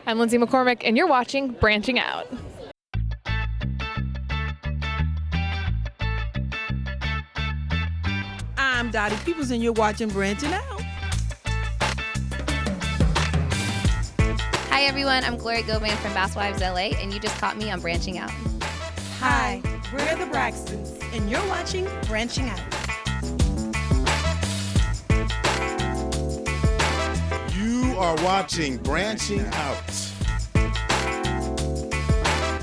I'm Lindsay McCormick, and you're watching Branching Out. I'm Dottie Peoples, and you're watching Branching Out. Hi everyone, I'm Gloria Goban from Bass Wives LA, and you just caught me on Branching Out. Hi, we're the Braxtons, and you're watching Branching Out. You are watching Branching Out.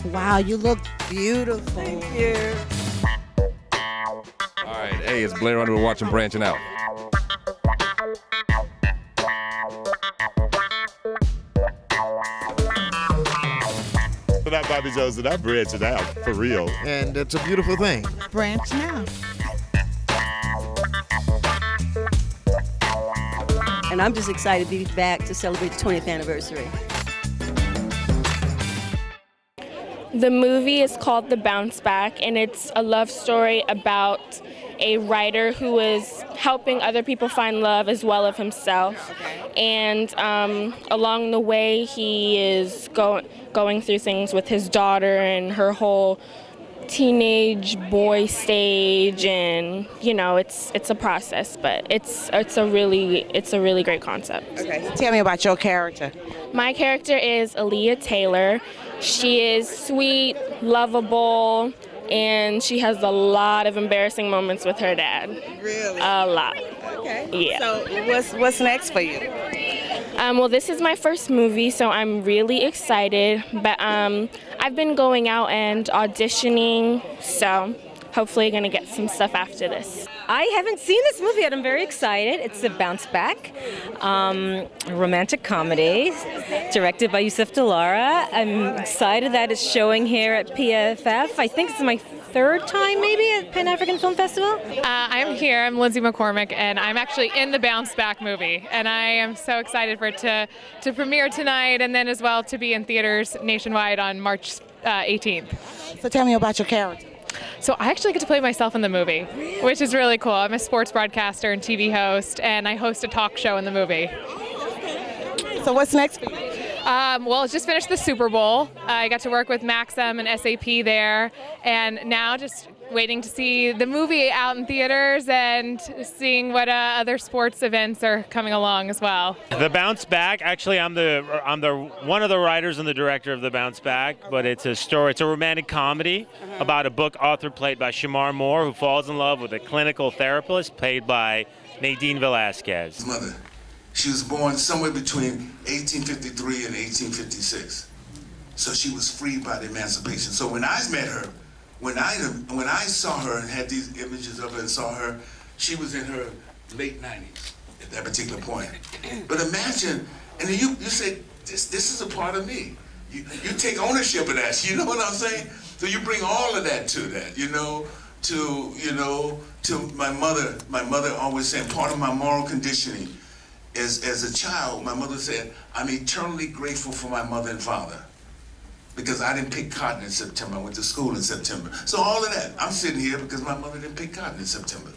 Wow, you look beautiful. Thank you. All right, hey, it's Blair Runner. We're watching Branching Out. But I'm Bobby Jones, and I'm branching out for real. And it's a beautiful thing. Branching Out. And I'm just excited to be back to celebrate the 20th anniversary. The movie is called The Bounce Back, and it's a love story about a writer who is helping other people find love as well as himself. And along the way, he is going through things with his daughter and her whole teenage boy stage, and it's a process, but it's a really great concept. Okay, so tell me about your character. My character is Aaliyah Taylor. She is sweet, lovable, and she has a lot of embarrassing moments with her dad. Really? A lot. Okay. Yeah. So what's next for you? Well, this is my first movie, so I'm really excited. But I've been going out and auditioning, so hopefully going to get some stuff after this. I haven't seen this movie yet. I'm very excited. It's a bounce back, a romantic comedy directed by Yusuf Delara. I'm excited that it's showing here at PAFF. I think it's my third time maybe at Pan African Film Festival. I'm here. I'm Lindsay McCormick, and I'm actually in the Bounce Back movie. And I am so excited for it to premiere tonight, and then as well to be in theaters nationwide on March 18th. So tell me about your character. So I actually get to play myself in the movie, which is really cool. I'm a sports broadcaster and TV host, and I host a talk show in the movie. So what's next for you? Well, just finished the Super Bowl. I got to work with Maxim and SAP there, and now just waiting to see the movie out in theaters and seeing what other sports events are coming along as well. The Bounce Back. Actually, I'm the one of the writers and the director of The Bounce Back. But it's a story. It's a romantic comedy about a book author played by Shamar Moore, who falls in love with a clinical therapist played by Nadine Velasquez. Mother. She was born somewhere between 1853 and 1856. So she was freed by the emancipation. So when I met her, when I saw her and had these images of her and saw her, she was in her late 90s at that particular point. But imagine, and then you say, this is a part of me. You take ownership of that, you know what I'm saying? So you bring all of that to that, to my mother. My mother always said, part of my moral conditioning is, as a child, my mother said, I'm eternally grateful for my mother and father. Because I didn't pick cotton in September. I went to school in September. So all of that, I'm sitting here because my mother didn't pick cotton in September.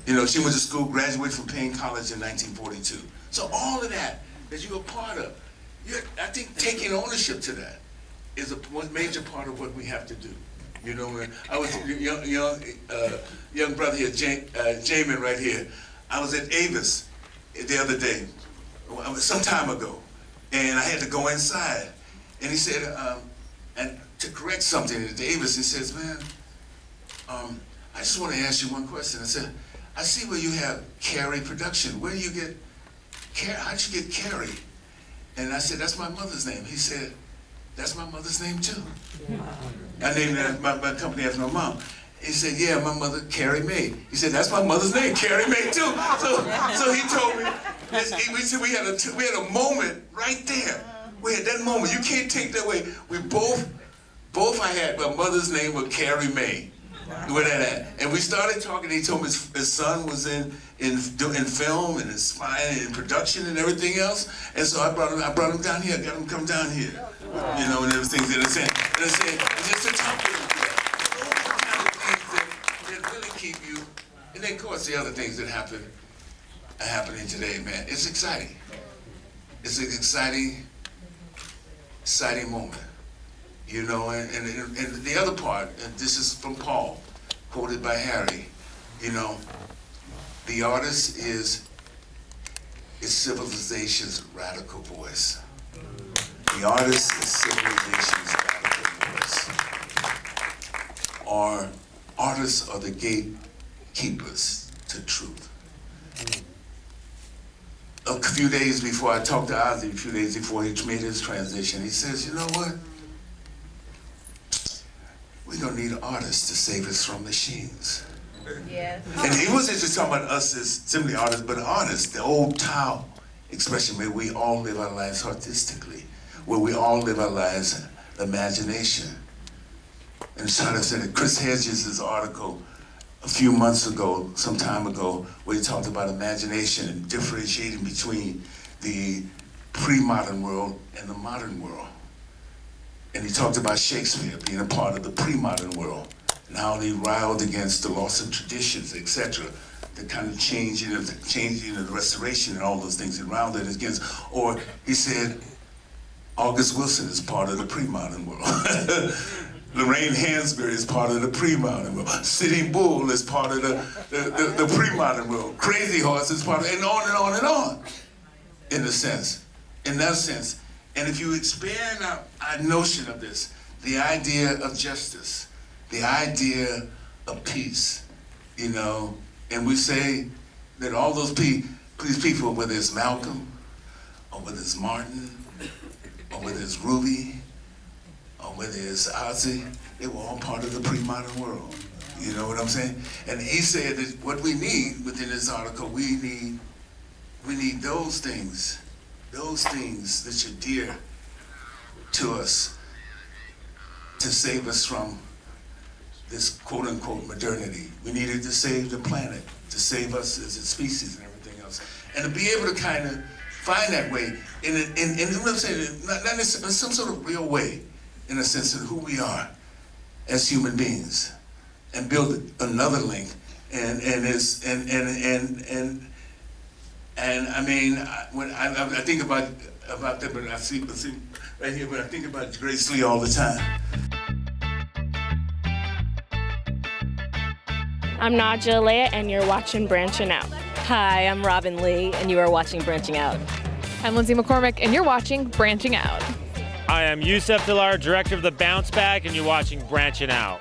She went to school, graduated from Payne College in 1942. So all of that you're a part of, I think taking ownership to that is a major part of what we have to do. I was young brother here, Jamin right here. I was at Avis the other day, some time ago, and I had to go inside. And he said, and to correct something at Davis, he says, man, I just want to ask you one question. I said, I see where you have Carey Production. Where do you get Carey? How'd you get Carey? And I said, that's my mother's name. He said, that's my mother's name too. I named my company after my mom. He said, yeah, my mother, Carrie Mae. He said, that's my mother's name, Carrie Mae too. So he told me, we had a moment right there. We had that moment. You can't take that away. We both I had my mother's name was Carrie Mae. Where that at? And we started talking. He told me his son was in film and in production and everything else. And so I brought him down here. I got him come down here. And everything that I said. And I said, just to talk to him. Those are the kind of things that really keep you. And then of course the other things that are happening today, man. It's exciting. It's exciting exciting moment. You know, and the other part, and this is from Paul, quoted by Harry, you know, the artist is civilization's radical voice. The artist is civilization's radical voice. Our artists are the gatekeepers to truth. A few days before I talked to Ozzy, a few days before he made his transition, he says, you know what? We're gonna need artists to save us from machines. Yeah. And he wasn't just talking about us as simply artists, but artists, the old Tao expression where we all live our lives artistically, where we all live our lives imagination. And trying to say that Chris Hedges' article a few months ago, some time ago, where he talked about imagination and differentiating between the pre-modern world and the modern world. And he talked about Shakespeare being a part of the pre-modern world, and how he riled against the loss of traditions, etc., the kind of changing of the restoration and all those things around it against. Or he said, August Wilson is part of the pre-modern world. Lorraine Hansberry is part of the pre-modern world. Sitting Bull is part of the pre-modern world. Crazy Horse is part of, and on and on and on, in that sense. And if you expand our notion of this, the idea of justice, the idea of peace, you know, and we say that all those people, whether it's Malcolm, or whether it's Martin, or whether it's Ruby, or whether it's Ozzy, they were all part of the pre-modern world. You know what I'm saying? And he said that what we need within this article, we need those things that are dear to us to save us from this quote-unquote modernity. We needed to save the planet, to save us as a species and everything else. And to be able to kind of find that way in what I'm saying, not in some sort of real way, in a sense of who we are as human beings, and build another link. And I mean, when I think about that, but I see right here, but I think about Grace Lee all the time. I'm Naja Alea, and you're watching Branching Out. Hi, I'm Robin Lee, and you are watching Branching Out. I'm Lindsay McCormick, and you're watching Branching Out. I am Yusef Dilar, director of The Bounce Back, and you're watching Branching Out.